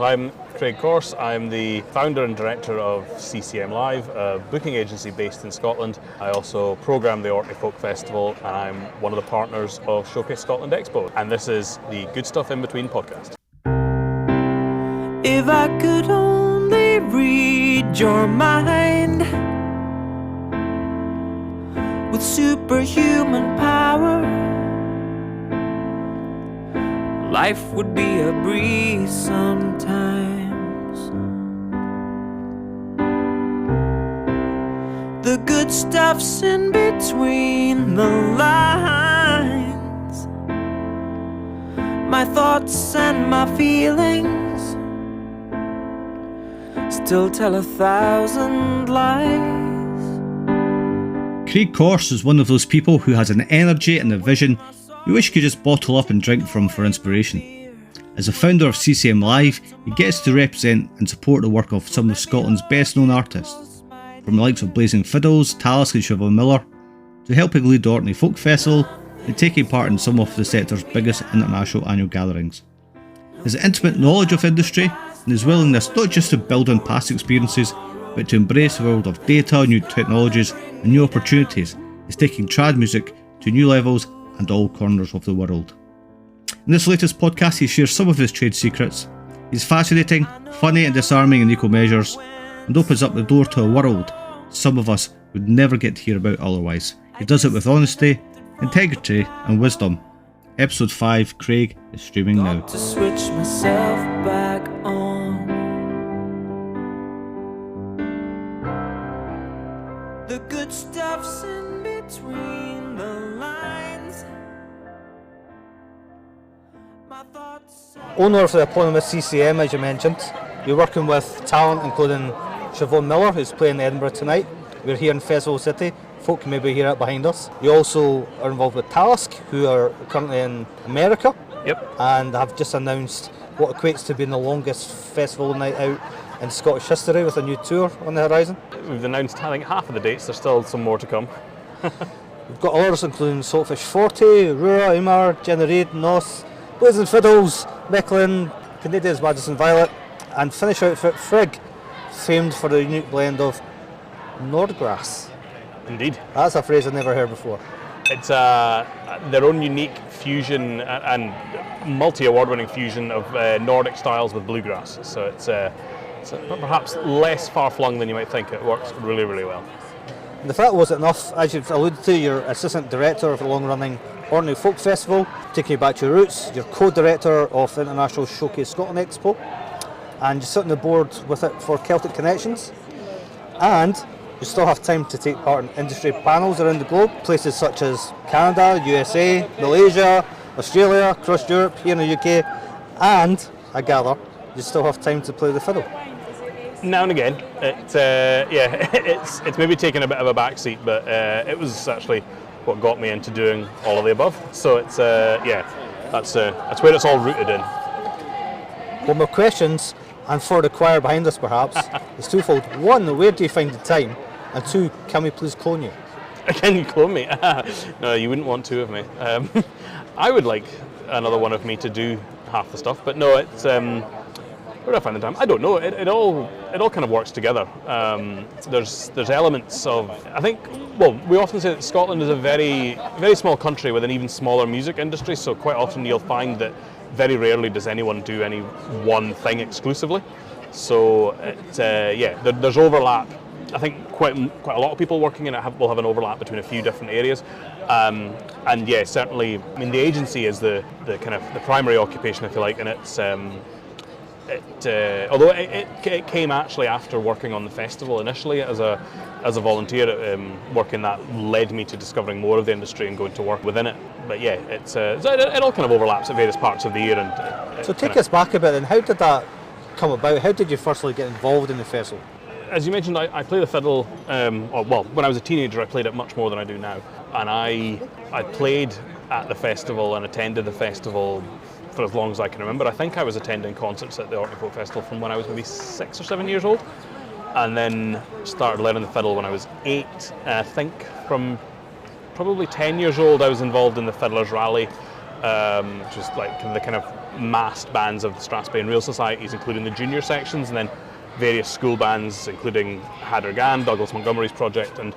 I'm Craig Corse. I'm the founder and director of CCM Live, a booking agency based in Scotland. I also programme the Orkney Folk Festival, and I'm one of the partners of Showcase Scotland Expo. And this is the Good Stuff in Between podcast. If I could only read your mind with superhuman power, life would be a breeze sometimes. The good stuff's in between the lines. My thoughts and my feelings still tell 1,000 lies. Craig Corse is one of those people who has an energy and a vision you wish you could just bottle up and drink from for inspiration. As a founder of CCM Live, he gets to represent and support the work of some of Scotland's best known artists, from the likes of Blazin Fiddles, Talisk and Siobhan Miller, to helping lead the Orkney Folk Festival and taking part in some of the sector's biggest international annual gatherings. His intimate knowledge of industry and his willingness not just to build on past experiences, but to embrace the world of data, new technologies and new opportunities is taking trad music to new levels and all corners of the world. In this latest podcast, he shares some of his trade secrets. He's fascinating, funny and disarming in equal measures, and opens up the door to a world some of us would never get to hear about otherwise. He does it with honesty, integrity and wisdom. Episode 5, Craig, is streaming now. To switch myself back on. The good stuff's in between the lines. My thoughts. Owner of the eponymous CCM, as you mentioned. You're working with talent including Siobhan Miller, who's playing Edinburgh tonight. We're here in Festival City. Folk can maybe hear it behind us. You also are involved with Talisk, who are currently in America. Yep. And have just announced what equates to being the longest festival night out in Scottish history, with a new tour on the horizon. We've announced, I think, half of the dates. There's still some more to come. We've got others including Saltfishforty, Rura, Imar, Jenny Reid, Nos, Blazin Fiddles, Mec Lir, Canadia's Madison Violet, and Finnish outfit Frigg, famed for the unique blend of Nordgrass. Indeed. That's a phrase I've never heard before. It's their own unique fusion and multi-award-winning fusion of Nordic styles with bluegrass. So it's perhaps less far-flung than you might think. It works really, really well. And if that wasn't enough, as you've alluded to, you're assistant director of the long-running Orkney Folk Festival, taking you back to your roots. You're co-director of the International Showcase Scotland Expo, and you sit on the board with it for Celtic Connections. And you still have time to take part in industry panels around the globe, places such as Canada, USA, Malaysia, Australia, across Europe, here in the UK, and, I gather, you still have time to play the fiddle. Now and again, it's maybe taken a bit of a backseat, but it was actually what got me into doing all of the above. So it's that's where it's all rooted in. Well, my questions, and for the choir behind us perhaps, is twofold. One, where do you find the time? And two, can we please clone you? Can you clone me? No, you wouldn't want two of me. I would like another one of me to do half the stuff, but no, it's where do I find the time? I don't know. It all kind of works together. There's elements of, I think, well, we often say that Scotland is a very, very small country with an even smaller music industry, so quite often you'll find that very rarely does anyone do any one thing exclusively. So there's overlap. I think quite a lot of people working in it will have an overlap between a few different areas, and yeah, certainly. I mean, the agency is the kind of the primary occupation, if you like, and it's although it came actually after working on the festival initially as a volunteer. Working that led me to discovering more of the industry and going to work within it. But yeah, it all kind of overlaps at various parts of the year. And so take us back a bit, and how did that come about? How did you firstly get involved in the festival? As you mentioned, I play the fiddle, when I was a teenager I played it much more than I do now. And I played at the festival and attended the festival for as long as I can remember. I think I was attending concerts at the Orkney Folk Festival from when I was maybe 6 or 7 years old. And then started learning the fiddle when I was 8. And I think from probably 10 years old I was involved in the Fiddlers Rally, which was like the kind of massed bands of the Strathspey and Real Societies, including the junior sections, and then various school bands, including Haddergan, Douglas Montgomery's project, and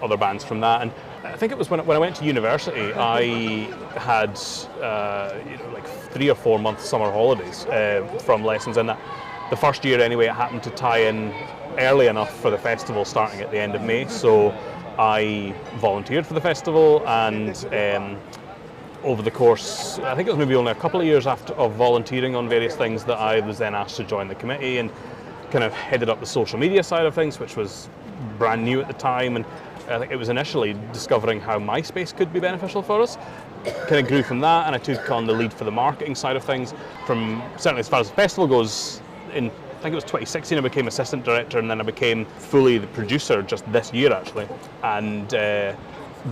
other bands from that. And I think it was when I went to university, I had like 3 or 4 months summer holidays from lessons in that. The first year anyway, it happened to tie in early enough for the festival starting at the end of May, so I volunteered for the festival, and over the course, I think it was maybe only a couple of years of volunteering on various things, that I was then asked to join the committee and kind of headed up the social media side of things, which was brand new at the time, and I think it was initially discovering how MySpace could be beneficial for us. Kind of grew from that, and I took on the lead for the marketing side of things. From certainly as far as the festival goes, in I think it was 2016 I became assistant director, and then I became fully the producer just this year actually, and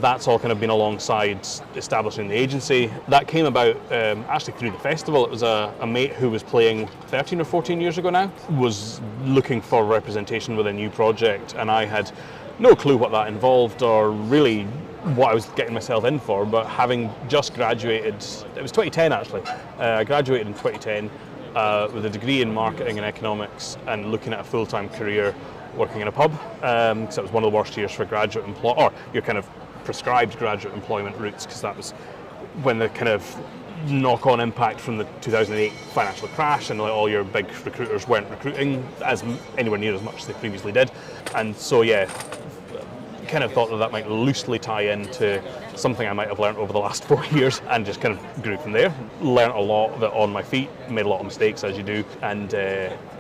that's all kind of been alongside establishing the agency. That came about actually through the festival. It was a mate who was playing 13 or 14 years ago now, was looking for representation with a new project, and I had no clue what that involved or really what I was getting myself in for, but having just graduated, it was 2010 actually, I graduated in 2010 with a degree in marketing and economics and looking at a full-time career working in a pub, because it was one of the worst years for graduate or your kind of prescribed graduate employment routes, because that was when the kind of knock-on impact from the 2008 financial crash, and like all your big recruiters weren't recruiting as anywhere near as much as they previously did. And so yeah, kind of thought that might loosely tie into something I might have learned over the last 4 years, and just kind of grew from there. Learned a lot of it on my feet, made a lot of mistakes as you do, and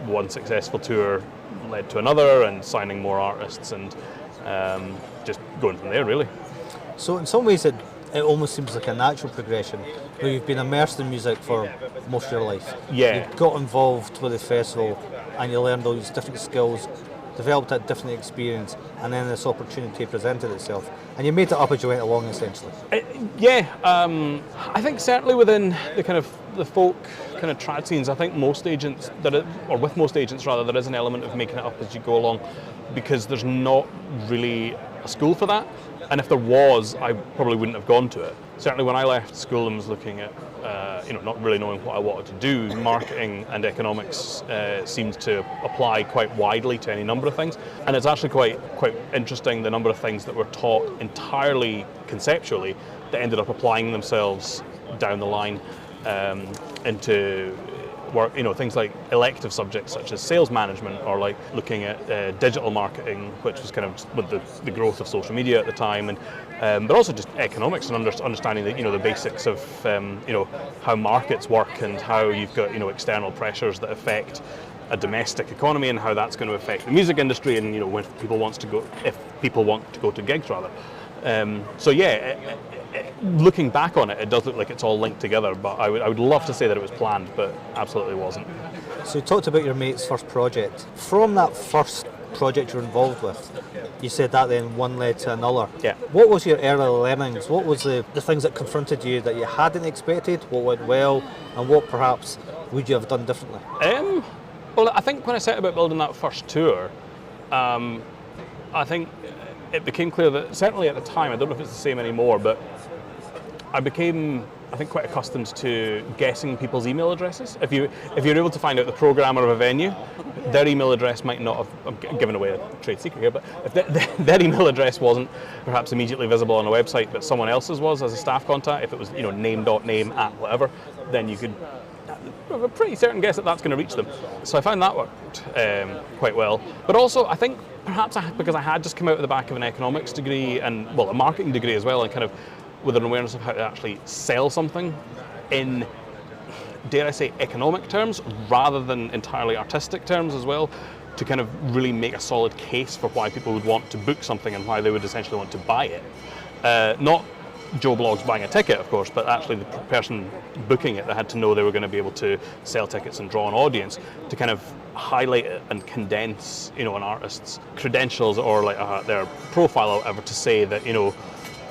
one successful tour led to another, and signing more artists, and just going from there really. So in some ways it almost seems like a natural progression, where you've been immersed in music for most of your life. Yeah. You got involved with the festival and you learned all these different skills, developed a different experience, and then this opportunity presented itself, and you made it up as you went along essentially. I think certainly within the kind of the folk kind of trad scenes, I think most agents, or with most agents rather, there is an element of making it up as you go along, because there's not really a school for that. And if there was, I probably wouldn't have gone to it. Certainly when I left school and was looking at, not really knowing what I wanted to do, marketing and economics seemed to apply quite widely to any number of things. And it's actually quite interesting the number of things that were taught entirely conceptually that ended up applying themselves down the line into work, things like elective subjects such as sales management, or like looking at digital marketing, which was kind of with the growth of social media at the time, and but also just economics and understanding the basics of how markets work and how you've got external pressures that affect a domestic economy and how that's going to affect the music industry, and if people want to go to gigs rather. So yeah. Looking back on it, it does look like it's all linked together, but I would love to say that it was planned, but absolutely wasn't. So you talked about your mate's first project. From that first project you were involved with, you said that then one led to another. Yeah. What was your early learnings? What was the things that confronted you that you hadn't expected? What went well, and what perhaps would you have done differently? Well, I think when I set about building that first tour, I think it became clear that, certainly at the time, I don't know if it's the same anymore, but I became, I think, quite accustomed to guessing people's email addresses. If you're able to find out the programmer of a venue, their email address might not have, I'm giving away a trade secret here, but if their email address wasn't perhaps immediately visible on a website, but someone else's was as a staff contact, if it was name.name at whatever, then you could have a pretty certain guess that that's going to reach them. So I found that worked quite well. But also, I think perhaps because I had just come out of the back of an economics degree and, well, a marketing degree as well, and kind of with an awareness of how to actually sell something in, dare I say, economic terms rather than entirely artistic terms as well, to kind of really make a solid case for why people would want to book something and why they would essentially want to buy it. Not Joe Bloggs buying a ticket, of course, but actually the person booking it, they had to know they were going to be able to sell tickets and draw an audience, to kind of highlight it and condense, an artist's credentials or like their profile or whatever, to say that,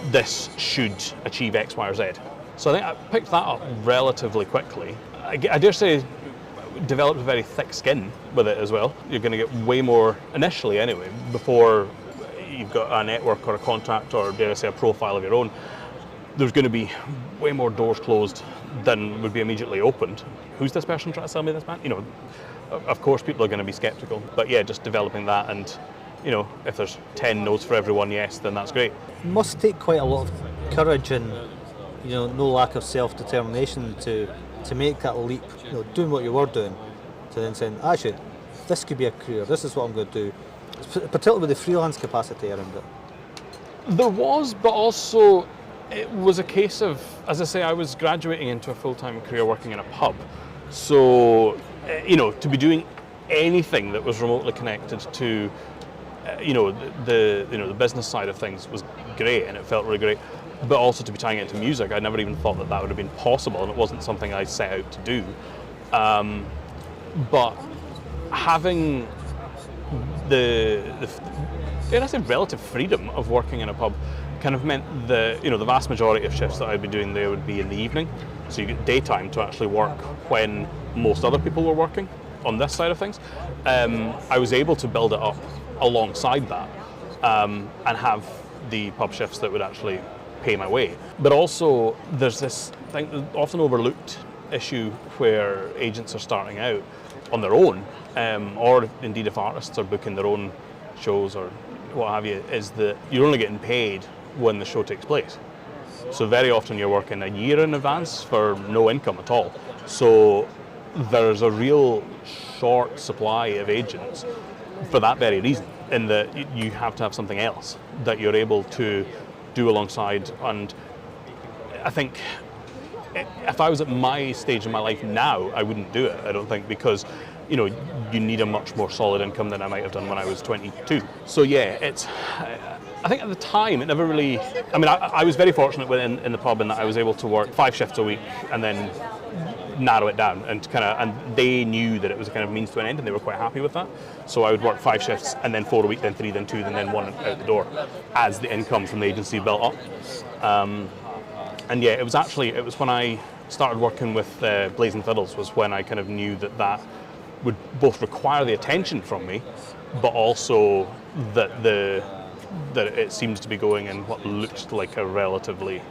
this should achieve X, Y, or Z. So I think I picked that up relatively quickly. I dare say developed a very thick skin with it as well. You're going to get way more, initially anyway, before you've got a network or a contact or, dare I say, a profile of your own. There's going to be way more doors closed then would be immediately opened. Who's this person trying to sell me this band? Of course people are going to be skeptical, but yeah, just developing that, and if there's 10 no's for everyone yes, then that's great. It must take quite a lot of courage and no lack of self-determination to make that leap, doing what you were doing, to then saying, actually, this could be a career, this is what I'm going to do, particularly with the freelance capacity around it. There was, but also it was a case of, as I say, I was graduating into a full-time career working in a pub, so to be doing anything that was remotely connected to the business side of things was great, and it felt really great. But also to be tying it into music, I never even thought that would have been possible, and it wasn't something I set out to do. But having the relative freedom of working in a pub kind of meant the vast majority of shifts that I'd be doing there would be in the evening. So you get daytime to actually work when most other people were working on this side of things. I was able to build it up alongside that and have the pub shifts that would actually pay my way. But also there's this thing, often overlooked issue, where agents are starting out on their own, or indeed if artists are booking their own shows or what have you, is that you're only getting paid when the show takes place. So very often you're working a year in advance for no income at all. So there's a real short supply of agents for that very reason, in that you have to have something else that you're able to do alongside. And I think if I was at my stage in my life now, I wouldn't do it, I don't think, because you need a much more solid income than I might have done when I was 22. So yeah, I think at the time it never really, I was very fortunate in the pub in that I was able to work 5 shifts a week and then narrow it down, and they knew that it was a kind of means to an end, and they were quite happy with that. So I would work 5 shifts and then 4 a week, then 3, then 2, then 1 out the door, as the income from the agency built up. And yeah, it was when I started working with Blazin Fiddles was when I kind of knew that would both require the attention from me, but also that it seems to be going in what looked like a relatively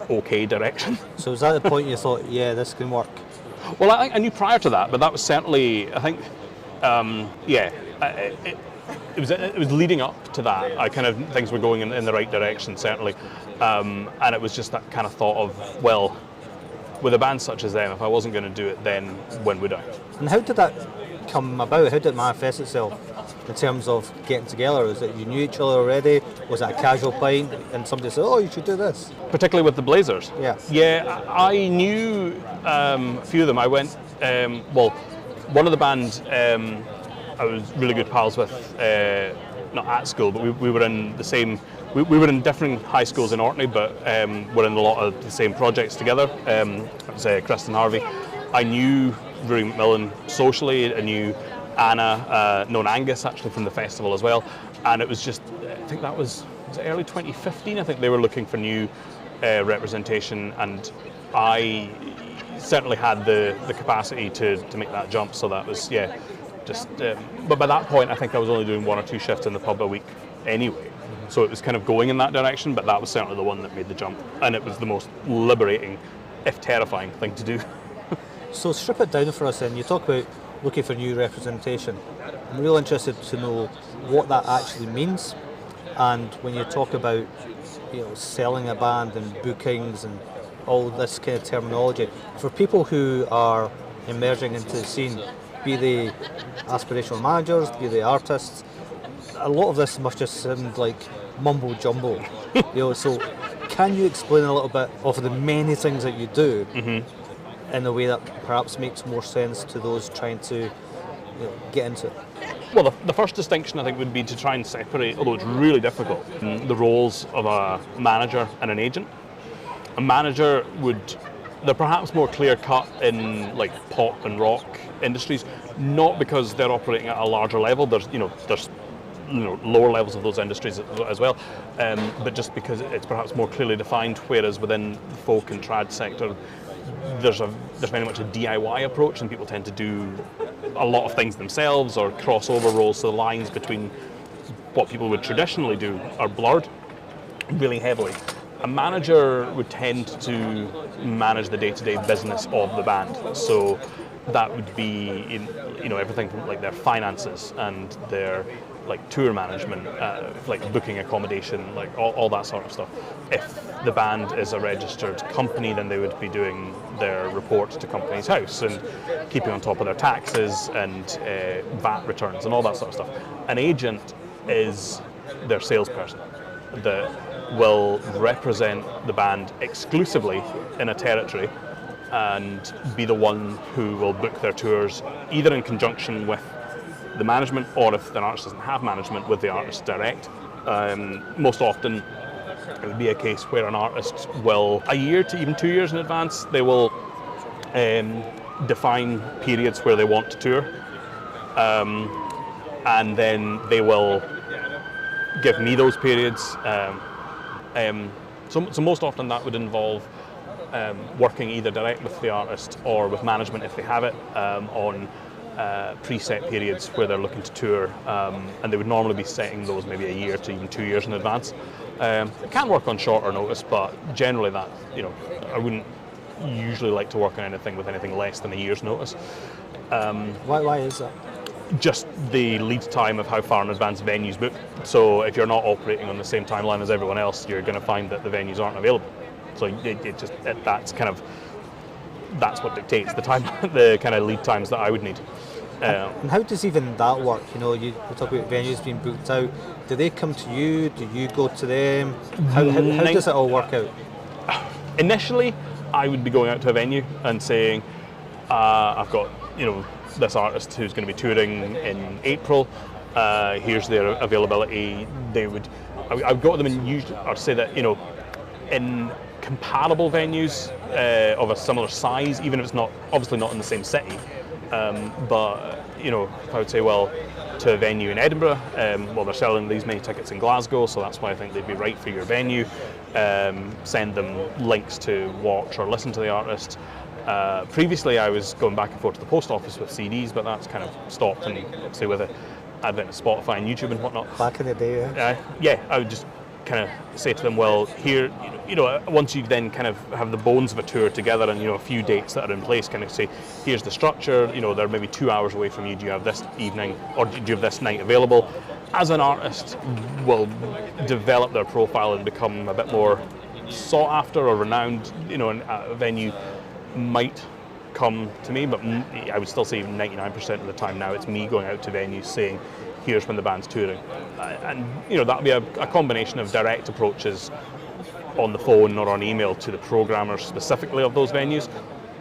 okay direction. So was that the point you thought, yeah, this can work? Well, I knew prior to that, but that was certainly, I think, it was leading up to that. Things were going in the right direction, certainly, and it was just that kind of thought of, well, with a band such as them, if I wasn't going to do it, then when would I? And how did that come about? How did it manifest itself in terms of getting together? Was it you knew each other already? Was it a casual pint and somebody said, oh, you should do this? Particularly with the Blazers? Yeah. Yeah, I knew a few of them. I went, one of the bands I was really good pals with, not at school, but we were in the same, we were in different high schools in Orkney, but we're in a lot of the same projects together. It was Kristen Harvey. I knew Rura Milne socially. I knew Anna, known Angus actually from the festival as well. And it was just, I think that was early 2015. I think they were looking for new representation, and I certainly had the capacity to make that jump. So that was, yeah, just. But by that point, I think I was only doing 1 or 2 shifts in the pub a week anyway. So it was kind of going in that direction, but that was certainly the one that made the jump, and it was the most liberating, if terrifying, thing to do. So strip it down for us then. You talk about looking for new representation. I'm really interested to know what that actually means, and when you talk about selling a band and bookings and all this kind of terminology, for people who are emerging into the scene, be they aspirational managers, be they artists, a lot of this must just sound like mumbo jumbo. So can you explain a little bit of the many things that you do in a way that perhaps makes more sense to those trying to get into it? Well, the first distinction I think would be to try and separate, although it's really difficult, the roles of a manager and an agent. A manager they're perhaps more clear cut in like pop and rock industries, not because they're operating at a larger level. There's lower levels of those industries as well, but just because it's perhaps more clearly defined. Whereas within the folk and trad sector, there's very much a DIY approach, and people tend to do a lot of things themselves or crossover roles. So the lines between what people would traditionally do are blurred really heavily. A manager would tend to manage the day-to-day business of the band, so that would be everything from like their finances and their like tour management, like booking accommodation, like all that sort of stuff. If the band is a registered company, then they would be doing their report to Companies House and keeping on top of their taxes and VAT returns and all that sort of stuff. An agent is their salesperson that will represent the band exclusively in a territory and be the one who will book their tours either in conjunction with the management, or if the artist doesn't have management, with the artist direct. Most often it would be a case where an artist will, a year to even 2 years in advance, they will define periods where they want to tour, and then they will give me those periods. So most often that would involve working either direct with the artist or with management if they have it, on preset periods where they're looking to tour, and they would normally be setting those maybe a year to even 2 years in advance. It can work on shorter notice, but generally that, I wouldn't usually like to work on anything with anything less than a year's notice. Why is that? Just the lead time of how far in advance venues book. So if you're not operating on the same timeline as everyone else, you're going to find that the venues aren't available. So that's what dictates the time, the kind of lead times that I would need. And how does even that work? We talk about venues being booked out. Do they come to you? Do you go to them? How does it all work out? Initially, I would be going out to a venue and saying, I've got, this artist who's going to be touring in April. Here's their availability. I would go to them and usually, or say that, in comparable venues of a similar size, even if it's not obviously not in the same city. But if I would say, well, to a venue in Edinburgh, they're selling these many tickets in Glasgow, so that's why I think they'd be right for your venue. Send them links to watch or listen to the artist. Previously, I was going back and forth to the post office with CDs, but that's kind of stopped, and obviously with the advent of Spotify and YouTube and whatnot. Back in the day, I would just kind of say to them, well, here, once you then kind of have the bones of a tour together and, a few dates that are in place, kind of say, here's the structure, they're maybe 2 hours away from you, do you have this evening, or do you have this night available? As an artist will develop their profile and become a bit more sought after or renowned, a venue might come to me, but I would still say 99% of the time now it's me going out to venues saying, here's when the band's touring. And that'll be a combination of direct approaches on the phone or on email to the programmers specifically of those venues,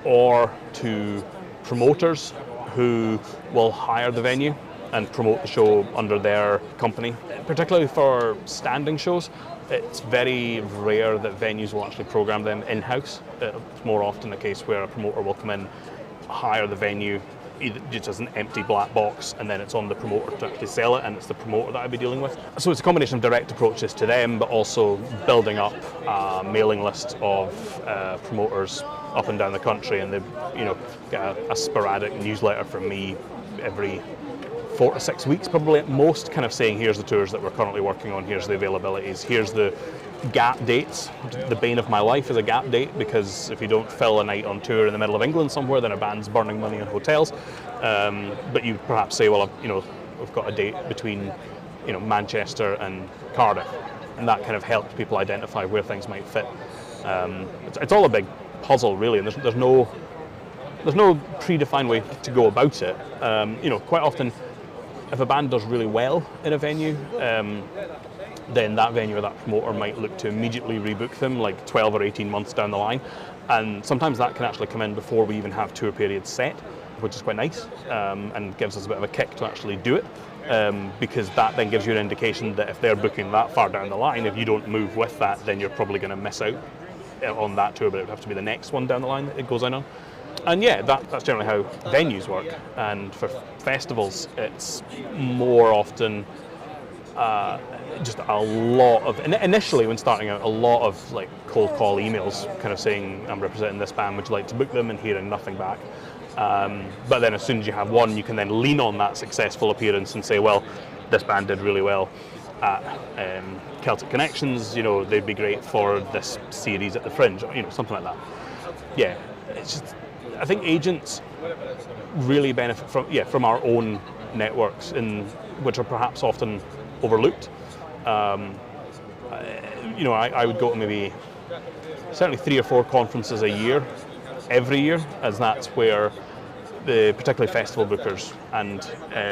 or to promoters who will hire the venue and promote the show under their company. Particularly for standing shows, it's very rare that venues will actually program them in-house. It's more often a case where a promoter will come in, hire the venue, either just as an empty black box, and then it's on the promoter to actually sell it, and it's the promoter that I'd be dealing with. So it's a combination of direct approaches to them, but also building up a mailing list of promoters up and down the country, and they get a sporadic newsletter from me every 4 to 6 weeks, probably at most, kind of saying, here's the tours that we're currently working on, here's the availabilities, here's the gap dates. The bane of my life is a gap date, because if you don't fill a night on tour in the middle of England somewhere, then a band's burning money on hotels. But you perhaps say, well, we've got a date between Manchester and Cardiff, and that kind of helps people identify where things might fit. It's all a big puzzle, really, and there's no predefined way to go about it. Quite often, if a band does really well in a venue, then that venue or that promoter might look to immediately rebook them, like 12 or 18 months down the line. And sometimes that can actually come in before we even have tour periods set, which is quite nice, and gives us a bit of a kick to actually do it, because that then gives you an indication that if they're booking that far down the line, if you don't move with that, then you're probably going to miss out on that tour, but it would have to be the next one down the line that it goes in on. And yeah, that's generally how venues work. And for festivals, it's more often just a lot of, initially when starting out, a lot of like cold call emails kind of saying, I'm representing this band, would you like to book them, and hearing nothing back. But then as soon as you have one, you can then lean on that successful appearance and say, well, this band did really well. at Celtic Connections, they'd be great for this series at the Fringe, something like that. Yeah, it's just, I think agents really benefit from our own networks, which are perhaps often overlooked. I would go to maybe certainly 3 or 4 conferences a year, every year, as that's where particularly festival bookers and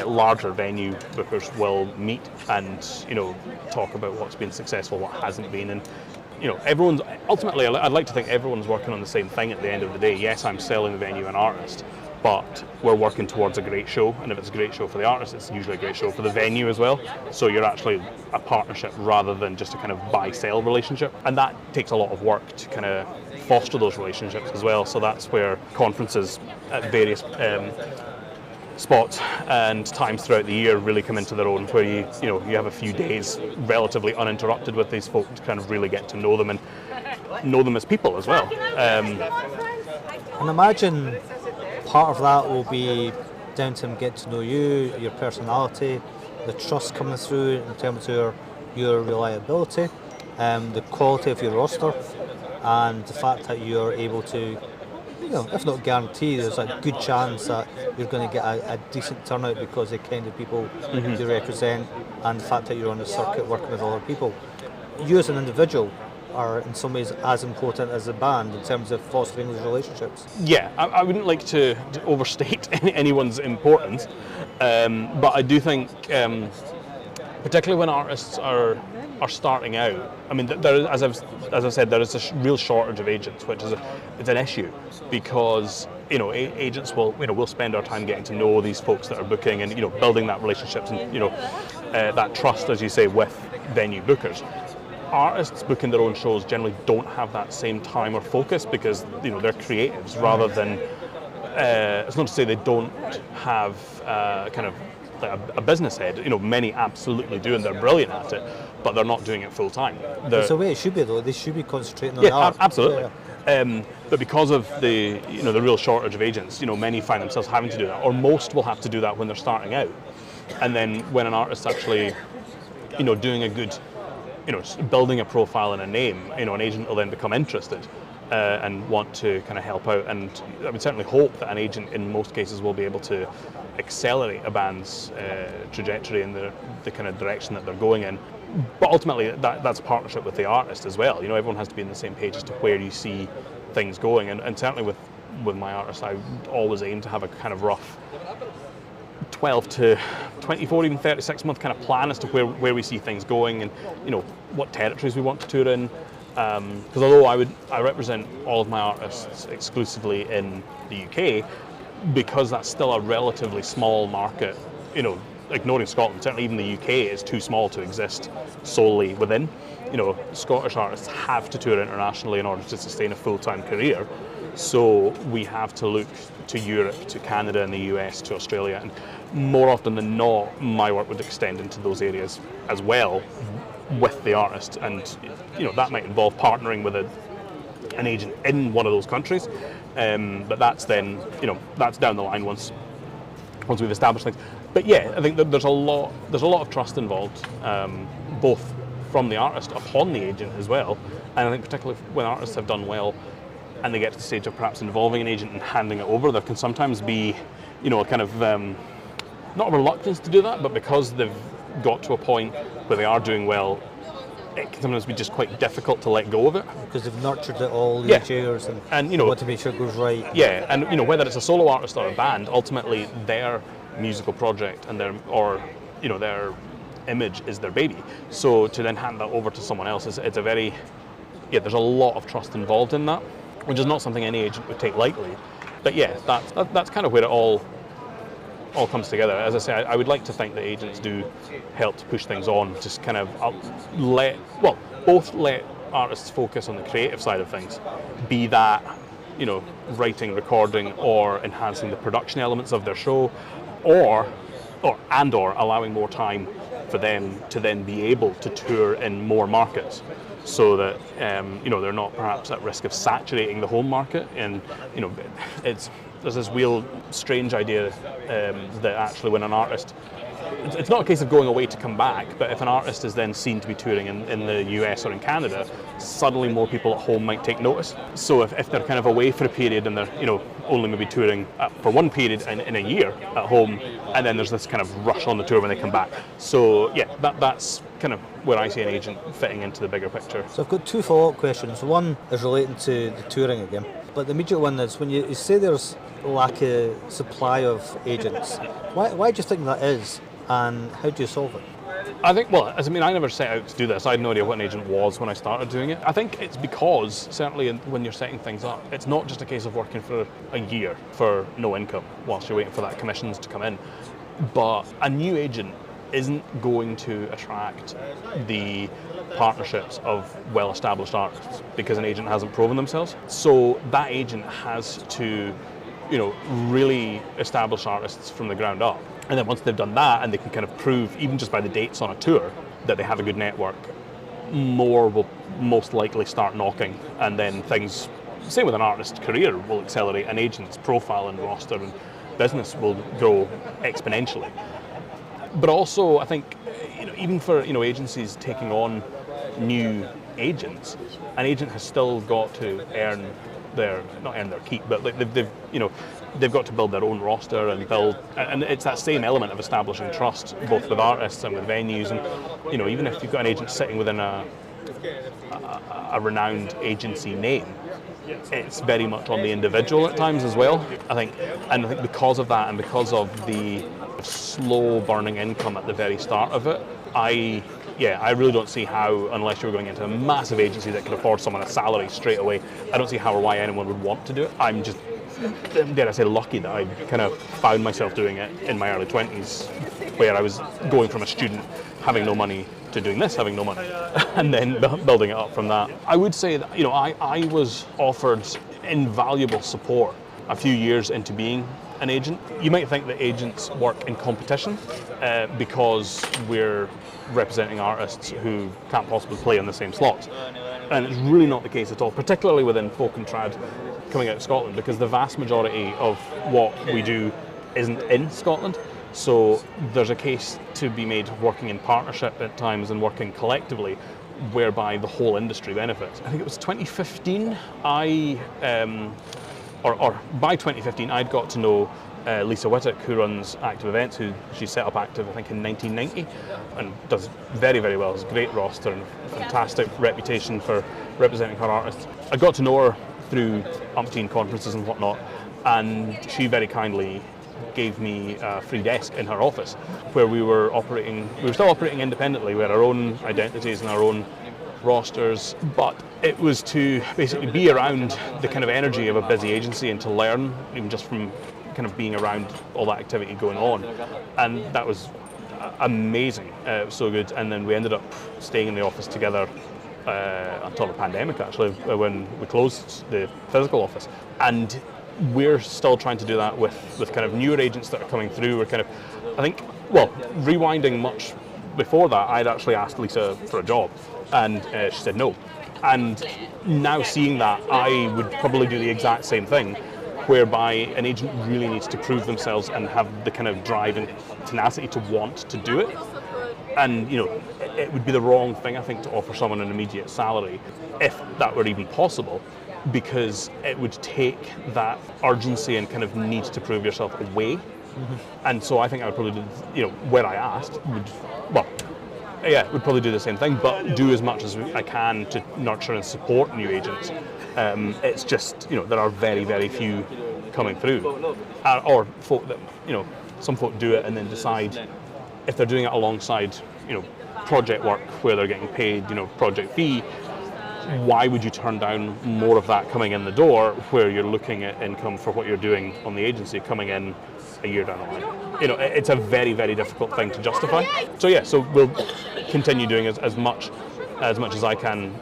larger venue bookers will meet and talk about what's been successful, what hasn't been, and everyone's ultimately. I'd like to think everyone's working on the same thing at the end of the day. Yes, I'm selling the venue and artist, but we're working towards a great show, and if it's a great show for the artist, it's usually a great show for the venue as well. So you're actually a partnership rather than just a kind of buy-sell relationship, and that takes a lot of work to kind of foster those relationships as well. So that's where conferences at various spots and times throughout the year really come into their own, where you have a few days relatively uninterrupted with these folk to kind of really get to know them and know them as people as well. And imagine part of that will be down to them getting to know you, your personality, the trust coming through in terms of your reliability, the quality of your roster, and the fact that you're able to, if not guarantee, there's a good chance that you're going to get a decent turnout because of the kind of people you represent, and the fact that you're on the circuit working with other people. You as an individual are in some ways as important as the band in terms of fostering those relationships. Yeah, I wouldn't like to overstate anyone's importance, but I do think, particularly when artists are starting out, I mean, as I've said, there is a real shortage of agents, which is it's an issue, because agents will spend our time getting to know these folks that are booking and building that relationships and that trust, as you say, with venue bookers. Artists booking their own shows generally don't have that same time or focus because they're creatives rather than. It's not to say they don't have kind of like a business head. Many absolutely do, and they're brilliant at it, but they're not doing it full time. That's the way it should be, though. They should be concentrating on art. Absolutely. Yeah. But because of the the real shortage of agents, many find themselves having to do that, or most will have to do that when they're starting out, and then when an artist's actually doing a good. Building a profile and a name, an agent will then become interested and want to kind of help out. And I would certainly hope that an agent, in most cases, will be able to accelerate a band's trajectory in the kind of direction that they're going in. But ultimately, that's a partnership with the artist as well. everyone has to be on the same page as to where you see things going. And certainly with my artists, I always aim to have a kind of rough 12 to 24, even 36 month kind of plan as to where we see things going and what territories we want to tour in. Because although I represent all of my artists exclusively in the UK, because that's still a relatively small market, ignoring Scotland, certainly even the UK is too small to exist solely within. Scottish artists have to tour internationally in order to sustain a full-time career. So we have to look to Europe, to Canada and the US, to Australia, and more often than not, my work would extend into those areas as well with the artist. And that might involve partnering with an agent in one of those countries, but that's then that's down the line once we've established things. But yeah, I think that there's a lot of trust involved, both from the artist upon the agent as well, and I think particularly when artists have done well and they get to the stage of perhaps involving an agent and handing it over, there can sometimes be, a kind of, not a reluctance to do that, but because they've got to a point where they are doing well, it can sometimes be just quite difficult to let go of it. Because they've nurtured it all these years and want to make sure it goes right. Yeah, and whether it's a solo artist or a band, ultimately their musical project and their image is their baby. So to then hand that over to someone else, it's a very, there's a lot of trust involved in that, which is not something any agent would take lightly. But yeah, that's kind of where it all comes together. As I say, I would like to think that agents do help to push things on, just kind of both let artists focus on the creative side of things, be that, writing, recording, or enhancing the production elements of their show, or allowing more time for them to then be able to tour in more markets, so that they're not perhaps at risk of saturating the home market. And there's this real strange idea that actually when an artist it's not a case of going away to come back, but if an artist is then seen to be touring in the US or in Canada, suddenly more people at home might take notice. So if they're kind of away for a period and they're only maybe touring for one period in a year at home, and then there's this kind of rush on the tour when they come back. So yeah, that's kind of where I see an agent fitting into the bigger picture. So I've got two follow-up questions. One is relating to the touring again, but the immediate one is when you say there's lack of supply of agents, why do you think that is, and how do you solve it? I think, I never set out to do this. I had no idea what an agent was when I started doing it. I think it's because, certainly when you're setting things up, it's not just a case of working for a year for no income whilst you're waiting for that commissions to come in, but a new agent isn't going to attract the partnerships of well-established artists because an agent hasn't proven themselves. So that agent has to, really establish artists from the ground up. And then once they've done that and they can kind of prove, even just by the dates on a tour, that they have a good network, more will most likely start knocking, and then things, same with an artist's career, will accelerate. An agent's profile and roster and business will grow exponentially. But also, I think, even for agencies taking on new agents, an agent has still got to not earn their keep, but they've got to build their own roster and it's that same element of establishing trust both with artists and with venues, and even if you've got an agent sitting within a renowned agency name, it's very much on the individual at times as well. I think because of that and because of the slow burning income at the very start of it, I really don't see how, unless you were going into a massive agency that could afford someone a salary straight away, I don't see how or why anyone would want to do it. I'm just, dare I say, lucky that I kind of found myself doing it in my early 20s, where I was going from a student having no money to doing this, having no money, and then building it up from that. I would say that, I was offered invaluable support a few years into being an agent. You might think that agents work in competition because we're representing artists who can't possibly play in the same slots. And it's really not the case at all, particularly within folk and trad coming out of Scotland, because the vast majority of what we do isn't in Scotland. So there's a case to be made of working in partnership at times and working collectively, whereby the whole industry benefits. I think it was 2015, or by 2015, I'd got to know Lisa Whittock, who runs Active Events, who she set up Active, I think, in 1990, and does very, very well. Has a great roster and fantastic reputation for representing her artists. I got to know her through umpteen conferences and whatnot, and she very kindly gave me a free desk in her office, where we were still operating independently. We had our own identities and our own rosters, but it was to basically be around the kind of energy of a busy agency and to learn, even just from kind of being around all that activity going on. And that was amazing. It was so good. And then we ended up staying in the office together until the pandemic, actually, when we closed the physical office. And we're still trying to do that with kind of newer agents that are coming through. We're kind of, I think, rewinding much before that, I'd actually asked Lisa for a job, and she said no. And now seeing that, I would probably do the exact same thing, whereby an agent really needs to prove themselves and have the kind of drive and tenacity to want to do it. And, it would be the wrong thing, I think, to offer someone an immediate salary, if that were even possible, because it would take that urgency and kind of need to prove yourself away. Mm-hmm. And so I think I would probably do, where I asked, would probably do the same thing, but do as much as I can to nurture and support new agents. It's just, there are very, very few coming through. Or folk that, some folk do it and then decide, if they're doing it alongside, project work where they're getting paid, project fee, why would you turn down more of that coming in the door, where you're looking at income for what you're doing on the agency coming in a year down the line? It's a very, very difficult thing to justify. So we'll continue doing as much as I can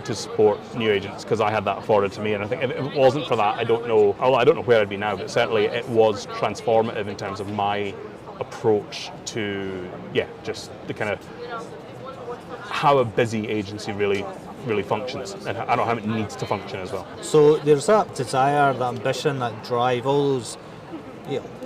to support new agents, because I had that afforded to me. And I think if it wasn't for that, I don't know where I'd be now, but certainly it was transformative in terms of my approach to, just the kind of how a busy agency really functions, and I know how it needs to function as well. So there's that desire, that ambition, that drive, all those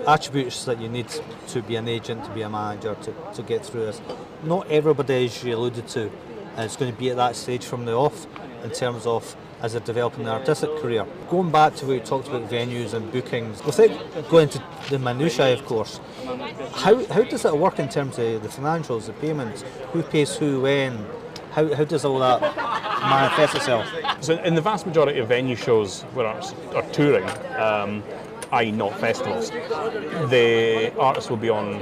attributes that you need to be an agent, to be a manager, to get through this. Not everybody, as you alluded to, is going to be at that stage from the off in terms of as they're developing their artistic career. Going back to what you talked about venues and bookings, without going into the minutiae, of course, how does it work in terms of the financials, the payments, who pays who when, how does all that manifest itself? So in the vast majority of venue shows where artists are touring, i.e. not festivals, the artist will be on,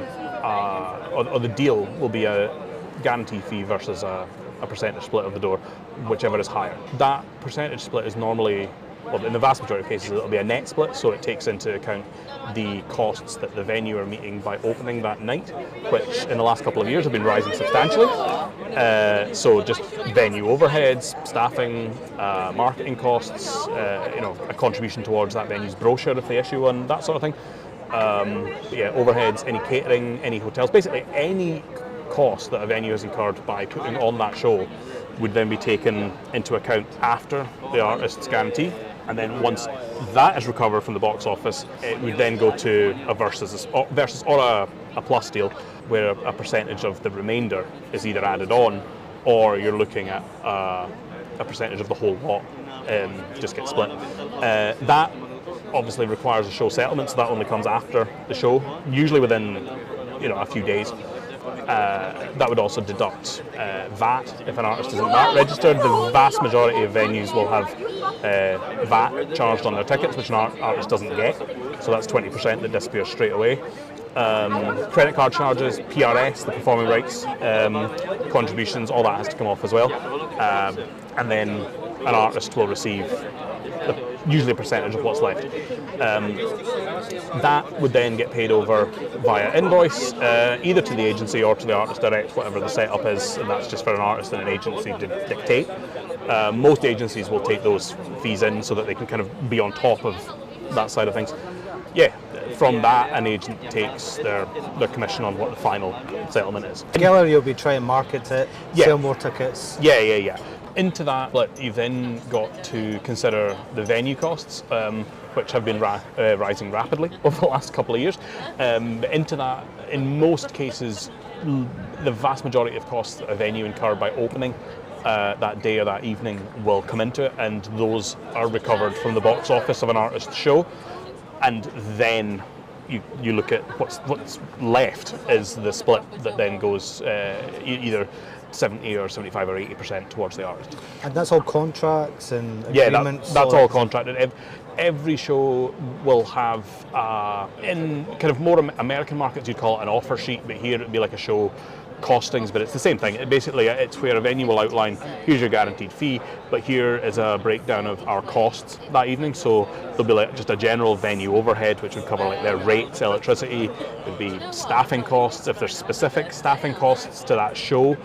or the deal will be a guarantee fee versus a percentage split of the door, whichever is higher. That percentage split is normally, well, in the vast majority of cases, it'll be a net split, so it takes into account the costs that the venue are meeting by opening that night, which in the last couple of years have been rising substantially. So just venue overheads, staffing, marketing costs, a contribution towards that venue's brochure if they issue one, that sort of thing. Overheads, any catering, any hotels, basically any cost that a venue has incurred by putting on that show would then be taken into account after the artist's guarantee, and then once that is recovered from the box office, it would then go to a versus or a plus deal, where a percentage of the remainder is either added on, or you're looking at a percentage of the whole lot just gets split. That obviously requires a show settlement, so that only comes after the show, usually within a few days. That would also deduct VAT if an artist isn't VAT registered. The vast majority of venues will have VAT charged on their tickets, which an artist doesn't get. So that's 20% that disappears straight away. Credit card charges, PRS, the performing rights contributions, all that has to come off as well. And then an artist will receive usually a percentage of what's left. That would then get paid over via invoice, either to the agency or to the artist direct, whatever the setup is, and that's just for an artist and an agency to dictate. Most agencies will take those fees in so that they can kind of be on top of that side of things. From that, an agent takes their commission on what the final settlement is. Together you'll be trying to market it, sell more tickets. Yeah. Into that, you've then got to consider the venue costs, which have been rising rapidly over the last couple of years. Into that, in most cases, the vast majority of costs that a venue incur by opening that day or that evening will come into it, and those are recovered from the box office of an artist's show. And then you look at what's left is the split that then goes either 70 or 75 or 80% towards the artist. And that's all contracts and agreements? That's all contracted. Every show will have, in kind of more American markets you'd call it an offer sheet, but here it'd be like a show costings, but it's the same thing. Basically, it's where a venue will outline, here's your guaranteed fee, but here is a breakdown of our costs that evening. So there'll be like just a general venue overhead, which would cover like their rates, electricity, would be staffing costs, if there's specific staffing costs to that show,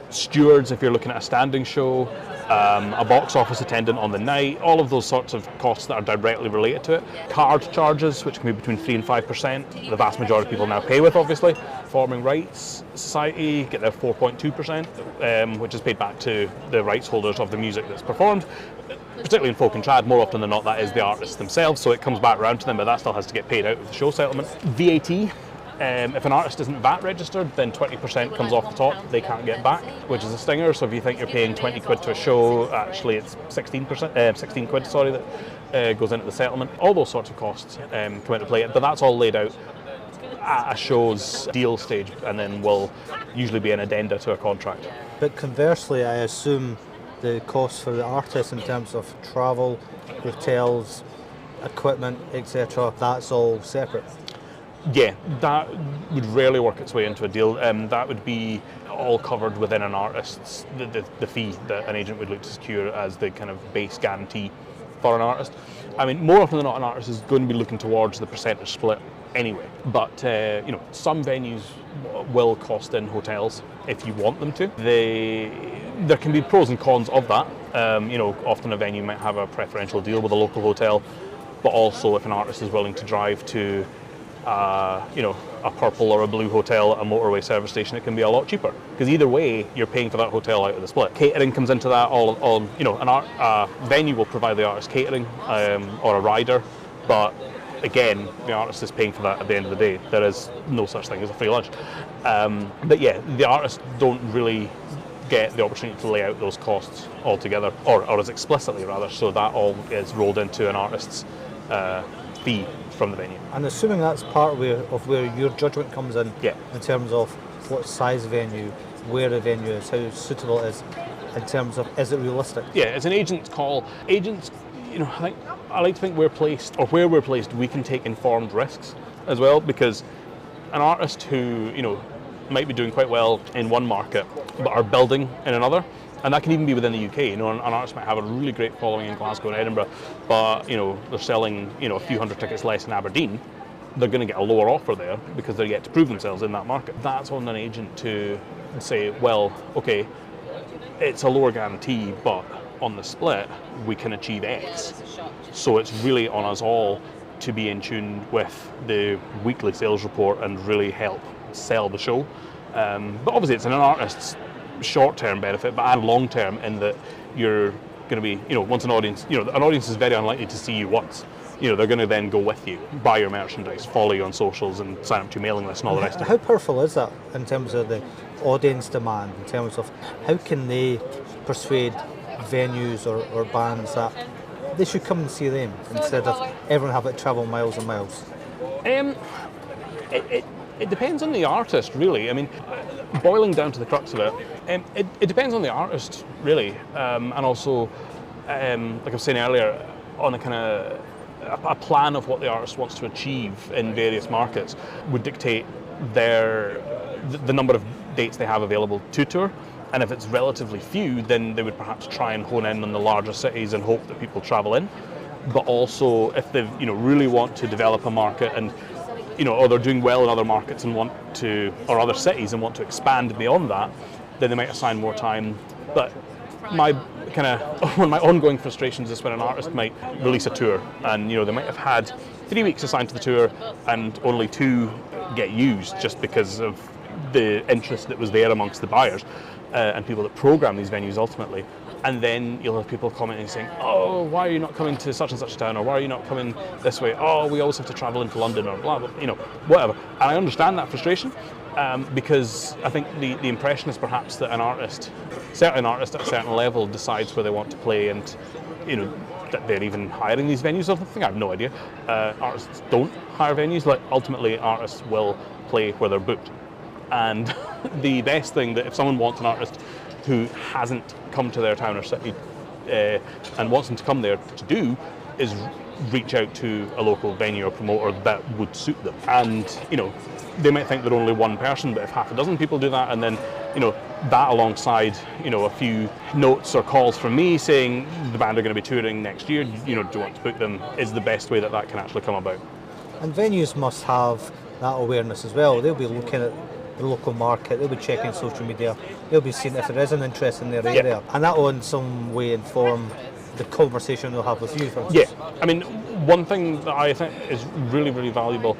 stewards if you're looking at a standing show, a box office attendant on the night, all of those sorts of costs that are directly related to it. Card charges, which can be between 3 and 5%. The vast majority of people now pay with, obviously. Performing Rights Society get their 4.2%, which is paid back to the rights holders of the music that's performed. Particularly in folk and trad, more often than not, that is the artists themselves, so it comes back around to them, but that still has to get paid out of the show settlement. VAT. If an artist isn't VAT registered, then 20% comes off the top, they can't get back, which is a stinger. So if you think you're paying 20 quid to a show, actually it's 16 quid, that goes into the settlement. All those sorts of costs come into play, but that's all laid out at a show's deal stage, and then will usually be an addenda to a contract. But conversely, I assume the costs for the artist in terms of travel, hotels, equipment, etc., that's all separate. Yeah, that would rarely work its way into a deal. That would be all covered within an artist's, the fee that an agent would look to secure as the kind of base guarantee for an artist. I mean, more often than not, an artist is going to be looking towards the percentage split anyway. But, some venues will cost in hotels if you want them to. There can be pros and cons of that. Often a venue might have a preferential deal with a local hotel, but also if an artist is willing to drive to a purple or a blue hotel at a motorway service station, it can be a lot cheaper, because either way you're paying for that hotel out of the split. Catering comes into that. A venue will provide the artist catering or a rider, but again, the artist is paying for that at the end of the day. There is no such thing as a free lunch. But yeah, the artists don't really get the opportunity to lay out those costs altogether, or as explicitly rather, so that all is rolled into an artist's fee from the venue. And assuming that's part of where your judgment comes in, Yeah. in terms of what size venue, where the venue is, how suitable it is, in terms of is it realistic? Yeah, it's an agent's call. Agents, I like to think where we're placed, we can take informed risks as well, because an artist who, might be doing quite well in one market, but are building in another, and that can even be within the UK. An artist might have a really great following in Glasgow and Edinburgh, but they're selling a few hundred tickets less in Aberdeen. They're going to get a lower offer there because they're yet to prove themselves in that market. That's on an agent to say, well, okay, it's a lower guarantee, but on the split we can achieve X. So it's really on us all to be in tune with the weekly sales report and really help sell the show. But obviously it's an artist's short-term benefit, but and long-term, in that you're going to be, once an audience is very unlikely to see you once. They're going to then go with you, buy your merchandise, follow you on socials, and sign up to your mailing list and all the rest of it. How powerful is that in terms of the audience demand, in terms of how can they persuade venues or bands that they should come and see them instead of everyone having to travel miles and miles? It depends on the artist, really. I mean, boiling down to the crux of it, it depends on the artist, really, and also, like I was saying earlier, on a kind of a plan of what the artist wants to achieve in various markets would dictate the number of dates they have available to tour. And if it's relatively few, then they would perhaps try and hone in on the larger cities and hope that people travel in. But also, if they really want to develop a market and or they're doing well in other markets and or other cities and want to expand beyond that, then they might assign more time. But one of my ongoing frustrations is when an artist might release a tour and they might have had 3 weeks assigned to the tour and only 2 get used just because of the interest that was there amongst the buyers and people that program these venues ultimately. And then you'll have people commenting saying, oh, why are you not coming to such and such a town, or why are you not coming this way? Oh, we always have to travel into London, or blah, blah, whatever. And I understand that frustration because I think the impression is perhaps that certainly an artist at a certain level decides where they want to play, and that they're even hiring these venues. I think I have no idea. Artists don't hire venues. Like, ultimately, artists will play where they're booked. And the best thing that if someone wants an artist who hasn't come to their town or city and wants them to come there to do is reach out to a local venue or promoter that would suit them. And they might think they're only one person, but if half a dozen people do that, and then that alongside a few notes or calls from me saying the band are going to be touring next year, do you want to book them, is the best way that can actually come about. And venues must have that awareness as well. They'll be looking at the local market, they'll be checking social media, they'll be seeing if there is an interest in their area, and that will in some way inform the conversation they'll have with you, for instance. Yeah, I mean, one thing that I think is really, really valuable,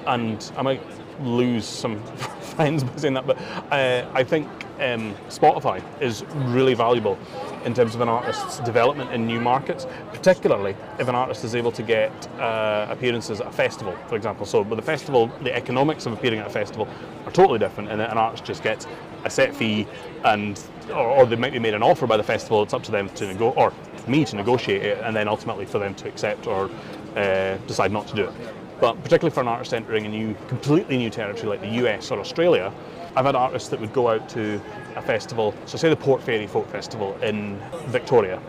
and I might lose some friends by saying that, but I think Spotify is really valuable in terms of an artist's development in new markets, particularly if an artist is able to get appearances at a festival, for example. So with the festival, the economics of appearing at a festival are totally different, and an artist just gets a set fee, or they might be made an offer by the festival. It's up to them to or me to negotiate it, and then ultimately for them to accept or decide not to do it. But particularly for an artist entering a completely new territory like the US or Australia, I've had artists that would go out to a festival, so say the Port Fairy Folk Festival in Victoria.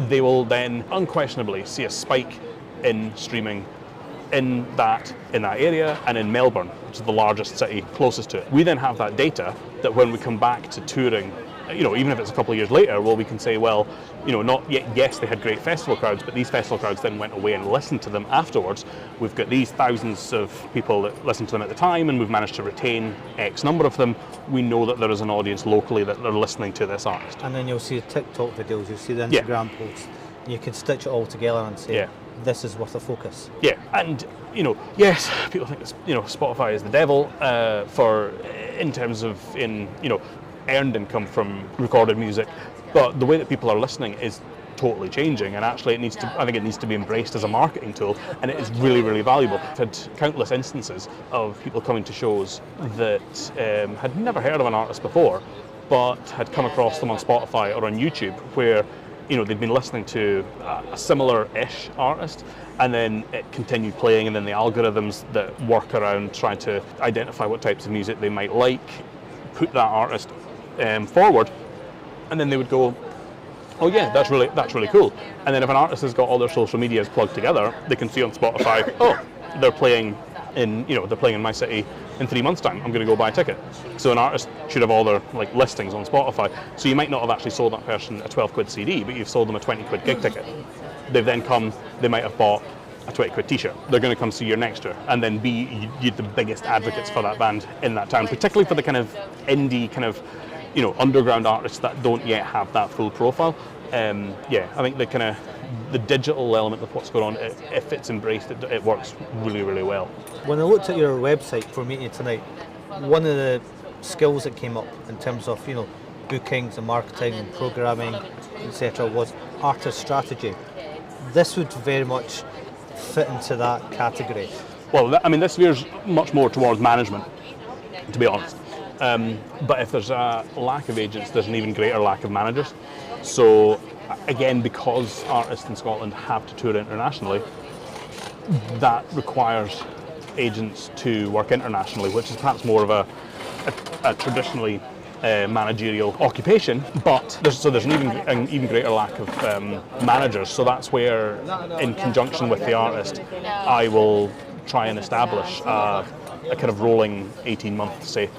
They will then unquestionably see a spike in streaming in that area and in Melbourne, which is the largest city closest to it. We then have that data that when we come back to touring, even if it's a couple of years later, we can say, well, not yet. Yes, they had great festival crowds, but these festival crowds then went away and listened to them afterwards. We've got these thousands of people that listened to them at the time, and we've managed to retain X number of them. We know that there is an audience locally that are listening to this artist. And then you'll see the TikTok videos, you'll see the Instagram posts, and you can stitch it all together and say, this is worth a focus. Yeah, and yes, people think Spotify is the devil in terms of earned income from recorded music, but the way that people are listening is totally changing, and actually I think it needs to be embraced as a marketing tool, and it is really, really valuable. I've had countless instances of people coming to shows that had never heard of an artist before, but had come across them on Spotify or on YouTube, where they'd been listening to a similar-ish artist, and then it continued playing, and then the algorithms that work around trying to identify what types of music they might like, put that artist forward, and then they would go, oh yeah, that's really cool. And then if an artist has got all their social medias plugged together, they can see on Spotify, oh, they're playing in my city in 3 months' time. I'm going to go buy a ticket. So an artist should have all their listings on Spotify. So you might not have actually sold that person a 12 quid CD, but you've sold them a 20 quid gig ticket. They've then come, they might have bought a 20 quid t-shirt. They're going to come see you next year, and then you're the biggest advocates for that band in that town, particularly for the kind of indie underground artists that don't yet have that full profile. I think the digital element of what's going on, if it's embraced, it works really, really well. When I looked at your website for meeting you tonight, one of the skills that came up in terms of bookings and marketing and programming, etc., was artist strategy. This would very much fit into that category. Well, this veers much more towards management, to be honest. But if there's a lack of agents, there's an even greater lack of managers. So again, because artists in Scotland have to tour internationally, that requires agents to work internationally, which is perhaps more of a traditionally managerial occupation, but there's an even greater lack of managers. So that's where, in conjunction with the artist, I will try and establish a kind of rolling 18-month, say,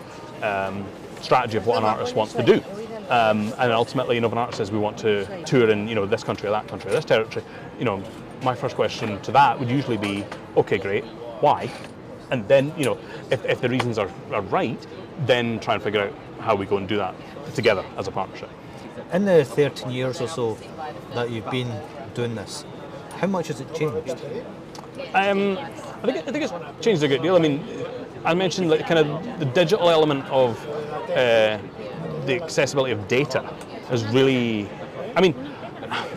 strategy of what an artist wants to do. And ultimately, if an artist says we want to tour in, this country or that country or this territory, my first question to that would usually be, okay, great, why? And then, if the reasons are right, then try and figure out how we go and do that together as a partnership. In the 13 years or so that you've been doing this, how much has it changed? I think it's changed a good deal. I mentioned the digital element of the accessibility of data has really,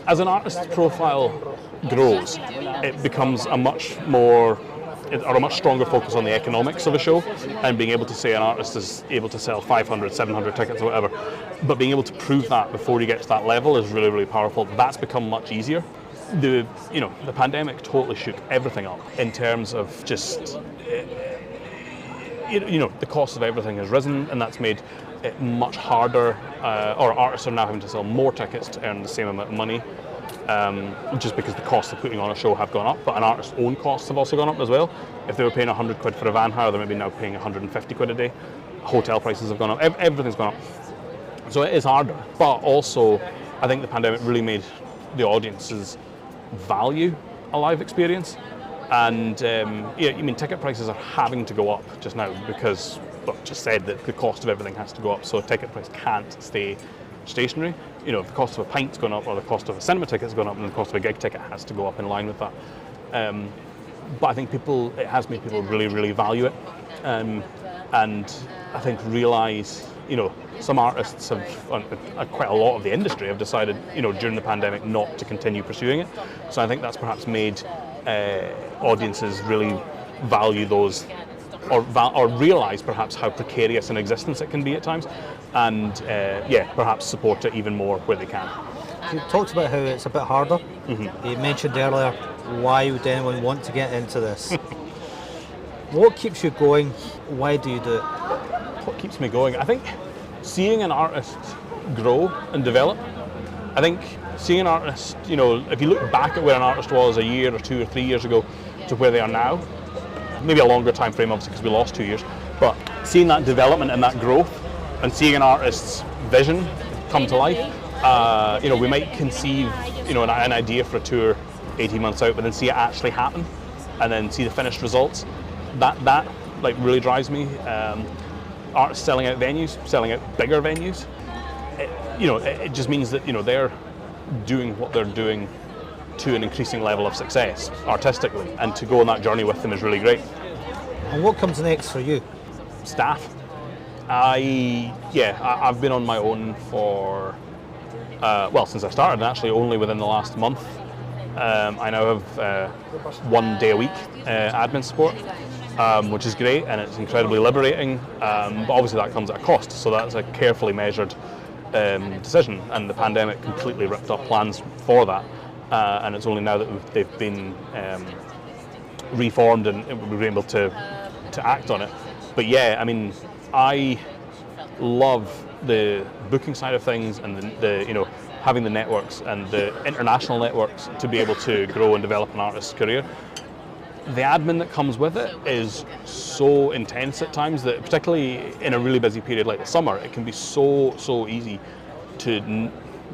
as an artist's profile grows, it becomes a much stronger focus on the economics of a show, and being able to say an artist is able to sell 500, 700 tickets or whatever, but being able to prove that before you get to that level is really, really powerful. That's become much easier. The pandemic totally shook everything up in terms of just, the cost of everything has risen, and that's made it much harder, or artists are now having to sell more tickets to earn the same amount of money, just because the costs of putting on a show have gone up, but an artist's own costs have also gone up as well. If they were paying 100 quid for a van hire, they're maybe now paying 150 quid a day. Hotel prices have gone up, everything's gone up. So it is harder, but also I think the pandemic really made the audiences value a live experience. And ticket prices are having to go up just now because, just said that the cost of everything has to go up, so a ticket price can't stay stationary. If the cost of a pint's gone up, or the cost of a cinema ticket's gone up, then the cost of a gig ticket has to go up in line with that. But I think it has made people really, really value it, and I think realise, some artists have, quite a lot of the industry have decided, during the pandemic not to continue pursuing it. So I think that's perhaps made audiences really value those, or realise perhaps how precarious an existence it can be at times, and perhaps support it even more where they can. You talked about how it's a bit harder. Mm-hmm. You mentioned earlier, why would anyone want to get into this? What keeps you going? Why do you do it? What keeps me going? I think seeing an artist grow and develop. I think seeing an artist, if you look back at where an artist was a year or 2 or 3 years ago to where they are now, maybe a longer time frame obviously because we lost 2 years, but seeing that development and that growth, and seeing an artist's vision come to life. We might conceive, an idea for a tour 18 months out, but then see it actually happen, and then see the finished results. That really drives me. Artists selling out venues, selling out bigger venues. It just means that they're doing what they're doing to an increasing level of success artistically, and to go on that journey with them is really great. And what comes next for you? Staff. I've been on my own for well, since I started, and actually only within the last month. I now have 1 day a week admin support, which is great, and it's incredibly liberating, but obviously that comes at a cost, so that's a carefully measured decision, and the pandemic completely ripped up plans for that, and it's only now that they've been reformed and we've been able to act on it. But yeah, I mean, I love the booking side of things, and the you know, having the networks and the international networks to be able to grow and develop an artist's career. The admin that comes with it is so intense at times that, particularly in a really busy period like the summer, it can be so easy to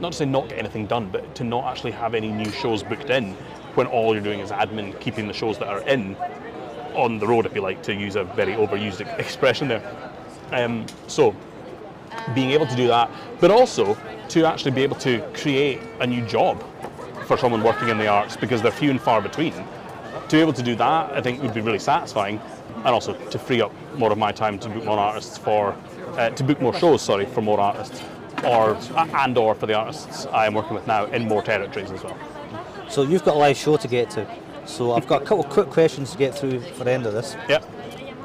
not to say not get anything done, but to not actually have any new shows booked in when all you're doing is admin, keeping the shows that are in on the road, if you like, to use a very overused expression there. So being able to do that, but also to actually be able to create a new job for someone working in the arts, because they're few and far between. To be able to do that, I think, would be really satisfying, and also to free up more of my time to book more artists to book more shows, for more artists, or for the artists I am working with now in more territories as well. So you've got a live show to get to. So I've got a couple of quick questions to get through for the end of this. Yep.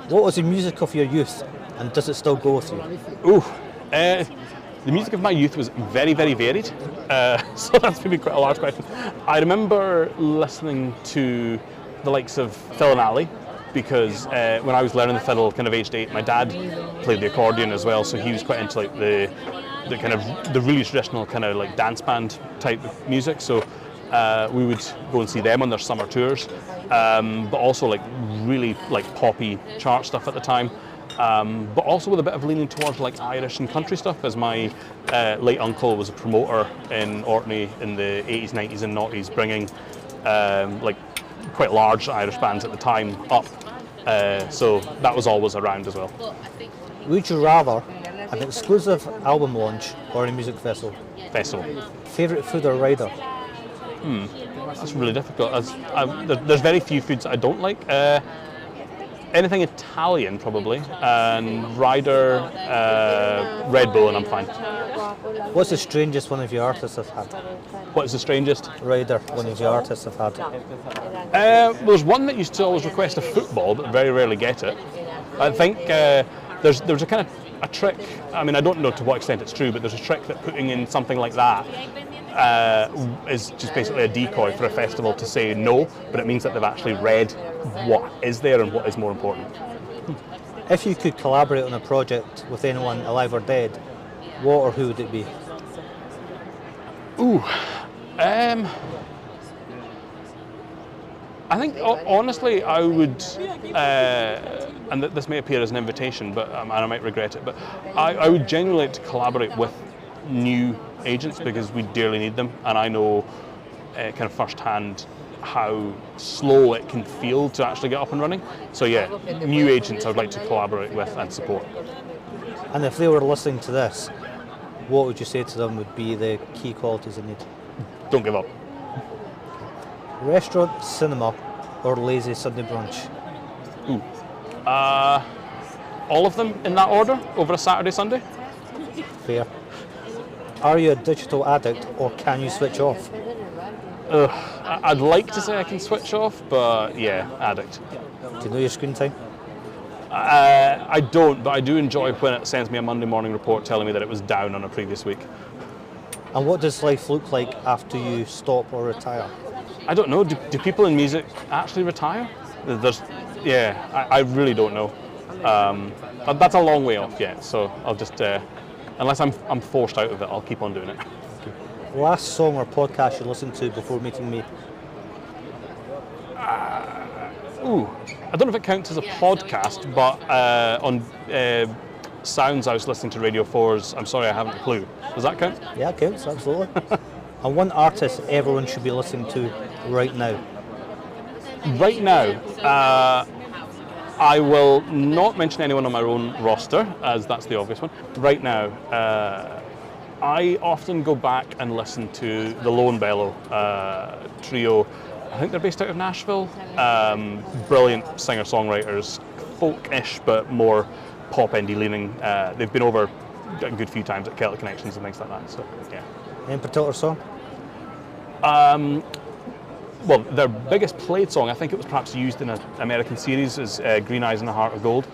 What was the music of your youth, and does it still go with you? Ooh, the music of my youth was very varied, so that's maybe quite a large question. I remember listening to the likes of Phil and Ali, because when I was learning the fiddle, kind of aged 8, my dad played the accordion as well, so he was quite into like the kind of the really traditional kind of like dance band type of music. So we would go and see them on their summer tours, but also like really like poppy chart stuff at the time. But also with a bit of leaning towards like Irish and country stuff, as my late uncle was a promoter in Orkney in the 80s, 90s and 90s, bringing like quite large Irish bands at the time up. So that was always around as well. Would you rather an exclusive album launch or a music festival? Festival. Favourite food or rider? That's really difficult. There's very few foods I don't like. Anything Italian probably, and rider, Red Bull, and I'm fine. What's the strangest one of your artists have had? What is the strangest? Rider one of your artists have had. There's one that used to always request a football, but very rarely get it. I think there's a kind of a trick. I mean, I don't know to what extent it's true, but there's a trick that putting in something like that is just basically a decoy for a festival to say no, but it means that they've actually read what is there and what is more important. If you could collaborate on a project with anyone alive or dead, what or who would it be? Ooh, I think honestly I would, and this may appear as an invitation, but and I might regret it, but I would genuinely like to collaborate with new agents, because we dearly need them, and I know kind of firsthand how slow it can feel to actually get up and running. So yeah, new agents I would like to collaborate with and support. And if they were listening to this, what would you say to them would be the key qualities they need? Don't give up. Restaurant, cinema, or lazy Sunday brunch? Ooh. All of them in that order over a Saturday, Sunday? Fair. Are you a digital addict, or can you switch off? I'd like to say I can switch off, but yeah, addict. Do you know your screen time? I don't, but I do enjoy when it sends me a Monday morning report telling me that it was down on a previous week. And what does life look like after you stop or retire? I don't know. Do people in music actually retire? I really don't know. But that's a long way off yet, so I'll just, unless I'm forced out of it, I'll keep on doing it. Last song or podcast you listened to before meeting me? I don't know if it counts as a podcast, but on Sounds I was listening to Radio 4's I'm Sorry I Haven't a Clue. Does that count? Yeah, it counts, absolutely. And one artist everyone should be listening to right now? Right now, I will not mention anyone on my own roster, as that's the obvious one. Right now, I often go back and listen to the Lone Bellow trio. I think they're based out of Nashville. Brilliant singer-songwriters, folk-ish, but more pop indie leaning. They've been over a good few times at Celtic Connections and things like that. So yeah. Any particular song? Well, their biggest played song, I think it was perhaps used in an American series, is Green Eyes and a Heart of Gold,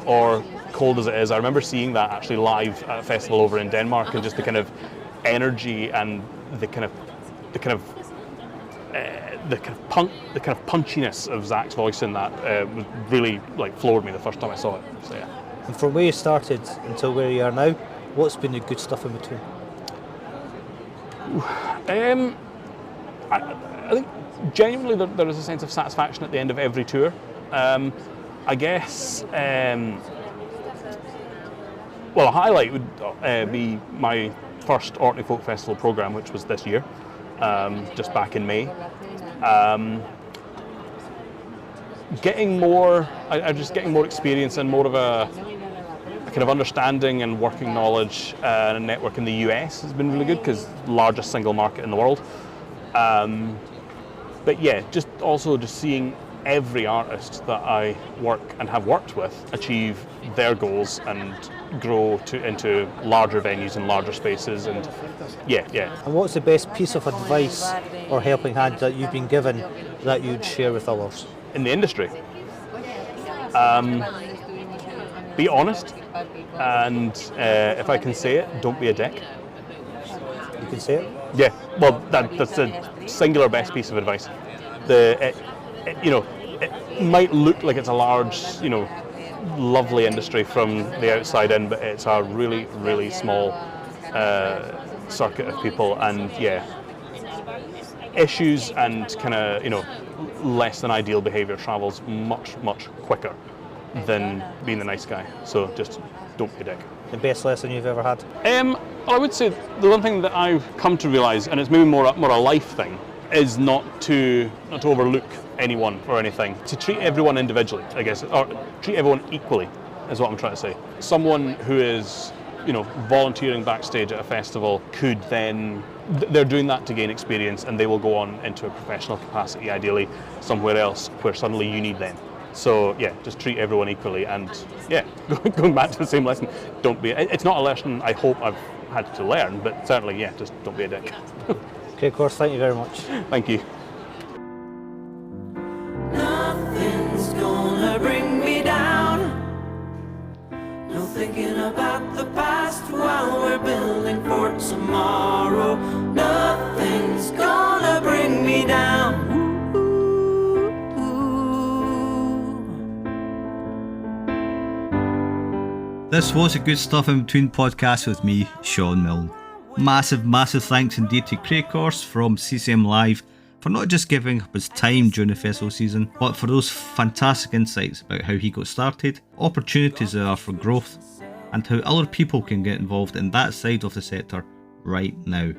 or Cold as It Is. I remember seeing that actually live at a festival over in Denmark, and just the kind of energy and the kind of punchiness of Zach's voice in that was really floored me the first time I saw it. So yeah. And from where you started until where you are now, what's been the good stuff in between? I think genuinely there is a sense of satisfaction at the end of every tour. I guess, well, a highlight would be my first Orkney Folk Festival programme, which was this year, just back in May. Getting more, I'm just getting more experience and more of a kind of understanding and working knowledge and a network in the US has been really good, because largest single market in the world. But yeah, just seeing every artist that I work and have worked with achieve their goals and grow into larger venues and larger spaces, and yeah. And what's the best piece of advice or helping hand that you've been given that you'd share with others? In the industry, be honest, and if I can say it, don't be a dick. You can say it? Yeah, well, that's the singular best piece of advice. It might look like it's a large, lovely industry from the outside in, but it's a really, really small circuit of people, and yeah, issues and kind of, less than ideal behaviour travels much, much quicker than being the nice guy. So just don't be a dick. The best lesson you've ever had? I would say the one thing that I've come to realise, and it's maybe more a life thing, is not to overlook anyone or anything. To treat everyone individually, I guess, or treat everyone equally, is what I'm trying to say. Someone who is, volunteering backstage at a festival could then, they're doing that to gain experience, and they will go on into a professional capacity, ideally somewhere else where suddenly you need them. So yeah, just treat everyone equally, and yeah, going back to the same lesson, don't be. It's not a lesson I hope I've had to learn, but certainly, yeah, just don't be a dick. Okay, Corse, thank you very much. Thank you. Nothing's gonna bring me down. No thinking about the past while we're building for tomorrow. Nothing's gonna bring me down. This was a Good Stuff in Between podcast with me, Shaun Milne. Massive thanks indeed to Craig Corse from CCM Live for not just giving up his time during the festival season, but for those fantastic insights about how he got started, opportunities there are for growth, and how other people can get involved in that side of the sector right now.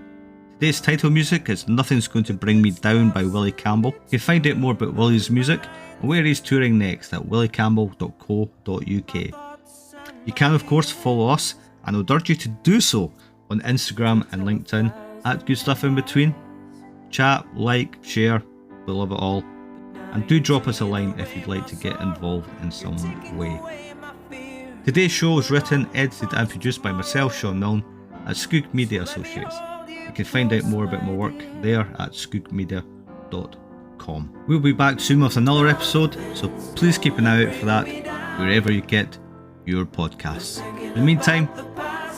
Today's title music is Nothing's Going to Bring Me Down by Willie Campbell. You can find out more about Willie's music and where he's touring next at williecampbell.co.uk. You can of course follow us, and I would urge you to do so on Instagram and LinkedIn at Good Stuff In Between. Chat, like, share, we love it all. And do drop us a line if you'd like to get involved in some way. Today's show was written, edited and produced by myself, Shaun Milne, at Skog Media Associates. You can find out more about my work there at skogmedia.com. We'll be back soon with another episode, so please keep an eye out for that wherever you get your podcasts. In the meantime,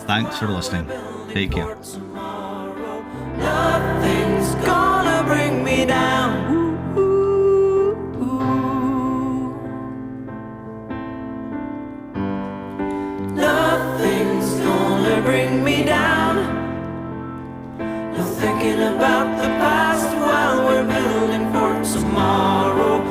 thanks for listening. Take care. Nothing's gonna bring me down. Nothing's gonna bring me down. No thinking about the past while we're building for tomorrow.